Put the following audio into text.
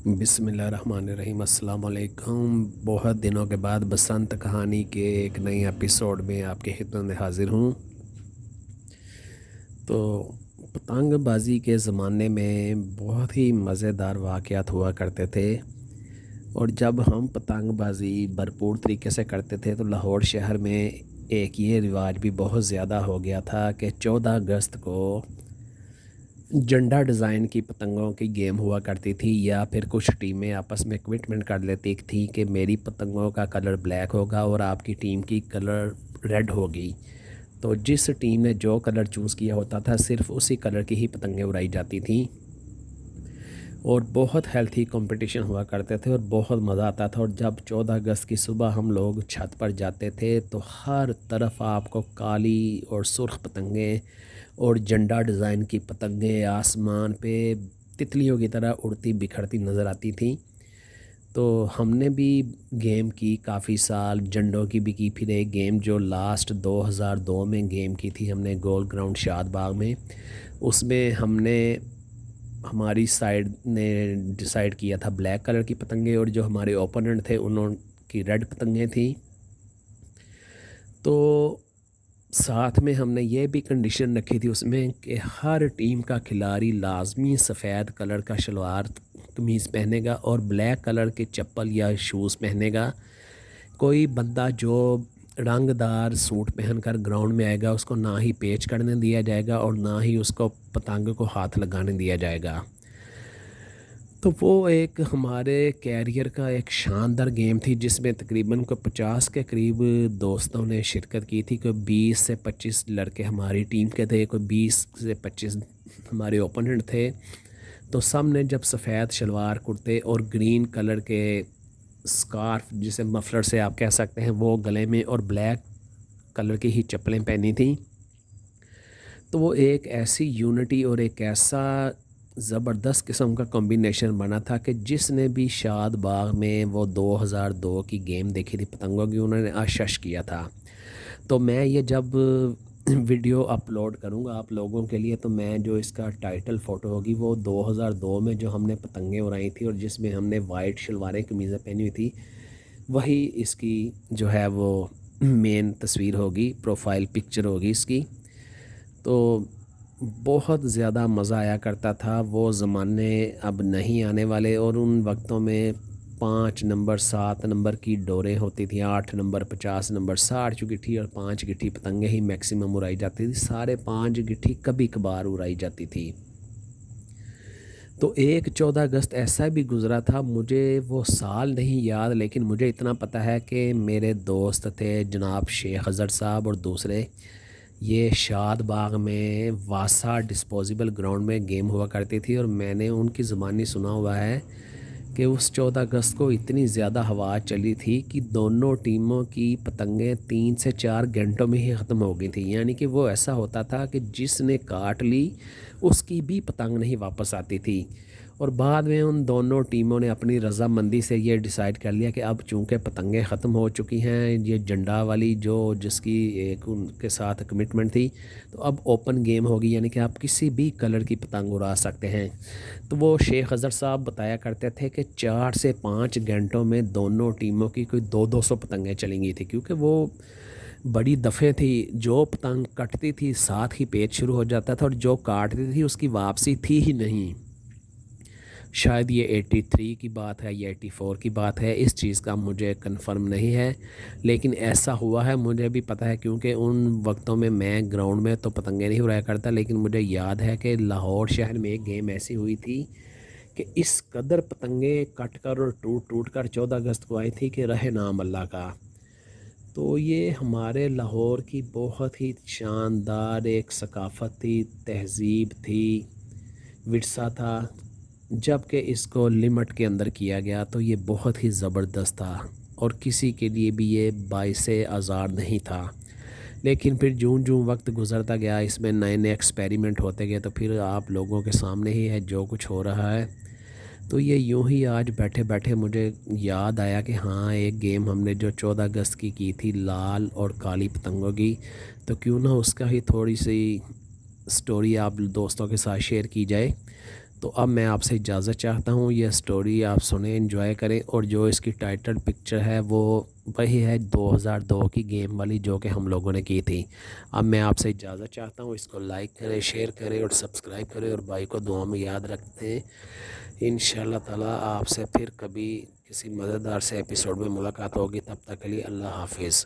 بسم اللہ الرحمن الرحیم۔ السلام علیکم۔ بہت دنوں کے بعد بسنت کہانی کے ایک نئی ایپیسوڈ میں آپ کی خدمت میں حاضر ہوں۔ تو پتنگ بازی کے زمانے میں بہت ہی مزیدار واقعات ہوا کرتے تھے، اور جب ہم پتنگ بازی بھرپور طریقے سے کرتے تھے تو لاہور شہر میں ایک یہ رواج بھی بہت زیادہ ہو گیا تھا کہ 14 اگست کو جھنڈا ڈیزائن کی پتنگوں کی گیم ہوا کرتی تھی، یا پھر کچھ ٹیمیں آپس میں کمٹمنٹ کر لیتی تھیں کہ میری پتنگوں کا کلر بلیک ہوگا اور آپ کی ٹیم کی کلر ریڈ ہوگی۔ تو جس ٹیم نے جو کلر چوز کیا ہوتا تھا صرف اسی کلر کی ہی پتنگیں اڑائی جاتی تھیں، اور بہت ہیلتھی کمپٹیشن ہوا کرتے تھے اور بہت مزہ آتا تھا۔ اور جب 14 اگست کی صبح ہم لوگ چھت پر جاتے تھے تو ہر طرف آپ کو کالی اور سرخ پتنگیں اور جھنڈا ڈیزائن کی پتنگیں آسمان پہ تتلیوں کی طرح اڑتی بکھرتی نظر آتی تھیں۔ تو ہم نے بھی گیم کی کافی سال، جھنڈوں کی بھی کی، پھر ایک گیم جو لاسٹ 2002 میں گیم کی تھی ہم نے گول گراؤنڈ شاد باغ میں، اس میں ہم نے ہماری سائیڈ نے ڈیسائیڈ کیا تھا بلیک کلر کی پتنگیں، اور جو ہمارے اوپوننٹ تھے انہوں کی ریڈ پتنگیں تھیں۔ تو ساتھ میں ہم نے یہ بھی کنڈیشن رکھی تھی اس میں کہ ہر ٹیم کا کھلاڑی لازمی سفید کلر کا شلوار قمیض پہنے گا اور بلیک کلر کے چپل یا شوز پہنے گا۔ کوئی بندہ جو رنگ دار سوٹ پہن کر گراؤنڈ میں آئے گا اس کو نہ ہی پیچ کرنے دیا جائے گا اور نہ ہی اس کو پتنگ کو ہاتھ لگانے دیا جائے گا۔ تو وہ ایک ہمارے کیریئر کا ایک شاندار گیم تھی جس میں تقریباً 50 کے قریب دوستوں نے شرکت کی تھی۔ کوئی 20 سے 25 لڑکے ہماری ٹیم کے تھے، کوئی 20 سے 25 ہمارے اوپوننٹ تھے۔ تو سب نے جب سفید شلوار کرتے اور گرین کلر کے سکارف، جسے مفلر سے آپ کہہ سکتے ہیں، وہ گلے میں، اور بلیک کلر کی ہی چپلیں پہنی تھیں، تو وہ ایک ایسی یونٹی اور ایک ایسا زبردست قسم کا کمبینیشن بنا تھا کہ جس نے بھی شاد باغ میں وہ 2002 کی گیم دیکھی تھی پتنگوں کی، انہوں نے آشش کیا تھا۔ تو میں یہ جب ویڈیو اپلوڈ کروں گا آپ لوگوں کے لیے، تو میں جو اس کا ٹائٹل فوٹو ہوگی وہ 2002 میں جو ہم نے پتنگیں اڑائی تھی اور جس میں ہم نے وائٹ شلواریں قمیضیں پہنی ہوئی تھی، وہی اس کی جو ہے وہ مین تصویر ہوگی، پروفائل پکچر ہوگی اس کی۔ تو بہت زیادہ مزہ آیا کرتا تھا۔ وہ زمانے اب نہیں آنے والے، اور ان وقتوں میں 5 نمبر 7 نمبر کی ڈوریں ہوتی تھیں، 8 نمبر 50 نمبر 60 گٹھی اور 5 گٹھی پتنگیں ہی میکسیمم اڑائی جاتی تھی، سارے 5 گٹھی کبھی کبھار اڑائی جاتی تھی۔ تو ایک 14 اگست ایسا بھی گزرا تھا، مجھے وہ سال نہیں یاد، لیکن مجھے اتنا پتہ ہے کہ میرے دوست تھے جناب شیخ اظہر صاحب اور دوسرے، یہ شاد باغ میں واسا ڈسپوزیبل گراؤنڈ میں گیم ہوا کرتی تھی، اور میں نے ان کی زبانی سنا ہوا ہے کہ اس 14 اگست کو اتنی زیادہ ہوا چلی تھی کہ دونوں ٹیموں کی پتنگیں 3 سے 4 گھنٹوں میں ہی ختم ہو گئی تھیں۔ یعنی کہ وہ ایسا ہوتا تھا کہ جس نے کاٹ لی اس کی بھی پتنگ نہیں واپس آتی تھی، اور بعد میں ان دونوں ٹیموں نے اپنی رضامندی سے یہ ڈیسائیڈ کر لیا کہ اب چونکہ پتنگیں ختم ہو چکی ہیں، یہ جھنڈا والی جو جس کی ایک ان کے ساتھ کمٹمنٹ تھی، تو اب اوپن گیم ہوگی، یعنی کہ آپ کسی بھی کلر کی پتنگ اڑا سکتے ہیں۔ تو وہ شیخ اظہر صاحب بتایا کرتے تھے کہ 4 سے 5 گھنٹوں میں دونوں ٹیموں کی کوئی 200 پتنگیں چلیں گئی تھی، کیونکہ وہ بڑی دفعہ تھی، جو پتنگ کٹتی تھی ساتھ ہی پیچ شروع ہو جاتا تھا، اور جو کاٹتی تھی اس کی واپسی تھی ہی نہیں۔ شاید یہ 83 کی بات ہے یا 84 کی بات ہے، اس چیز کا مجھے کنفرم نہیں ہے، لیکن ایسا ہوا ہے، مجھے بھی پتہ ہے، کیونکہ ان وقتوں میں گراؤنڈ میں تو پتنگیں نہیں اڑایا کرتا، لیکن مجھے یاد ہے کہ لاہور شہر میں ایک گیم ایسی ہوئی تھی کہ اس قدر پتنگیں کٹ کر اور ٹوٹ ٹوٹ کر 14 اگست کو آئی تھی کہ رہے نام اللہ کا۔ تو یہ ہمارے لاہور کی بہت ہی شاندار ایک ثقافت تھی، تہذیب تھی، ورثہ تھا۔ جب کہ اس کو لمٹ کے اندر کیا گیا تو یہ بہت ہی زبردست تھا، اور کسی کے لیے بھی یہ باعث آزار نہیں تھا۔ لیکن پھر جوں جوں وقت گزرتا گیا، اس میں نئے نئے ایکسپیریمنٹ ہوتے گئے، تو پھر آپ لوگوں کے سامنے ہی ہے جو کچھ ہو رہا ہے۔ تو یہ یوں ہی آج بیٹھے بیٹھے مجھے یاد آیا کہ ہاں، ایک گیم ہم نے جو 14 اگست کی تھی لال اور کالی پتنگوں کی، تو کیوں نہ اس کا ہی تھوڑی سی سٹوری آپ دوستوں کے ساتھ شیئر کی جائے۔ تو اب میں آپ سے اجازت چاہتا ہوں، یہ سٹوری آپ سنیں، انجوائے کریں، اور جو اس کی ٹائٹل پکچر ہے وہ وہی ہے 2002 کی گیم والی جو کہ ہم لوگوں نے کی تھی۔ اب میں آپ سے اجازت چاہتا ہوں، اس کو لائک کریں، شیئر کریں اور سبسکرائب کریں، اور بھائی کو دعا میں یاد رکھتے ہیں۔ انشاءاللہ تعالی آپ سے پھر کبھی کسی مزیدار سے ایپیسوڈ میں ملاقات ہوگی، تب تک کے لیے اللہ حافظ۔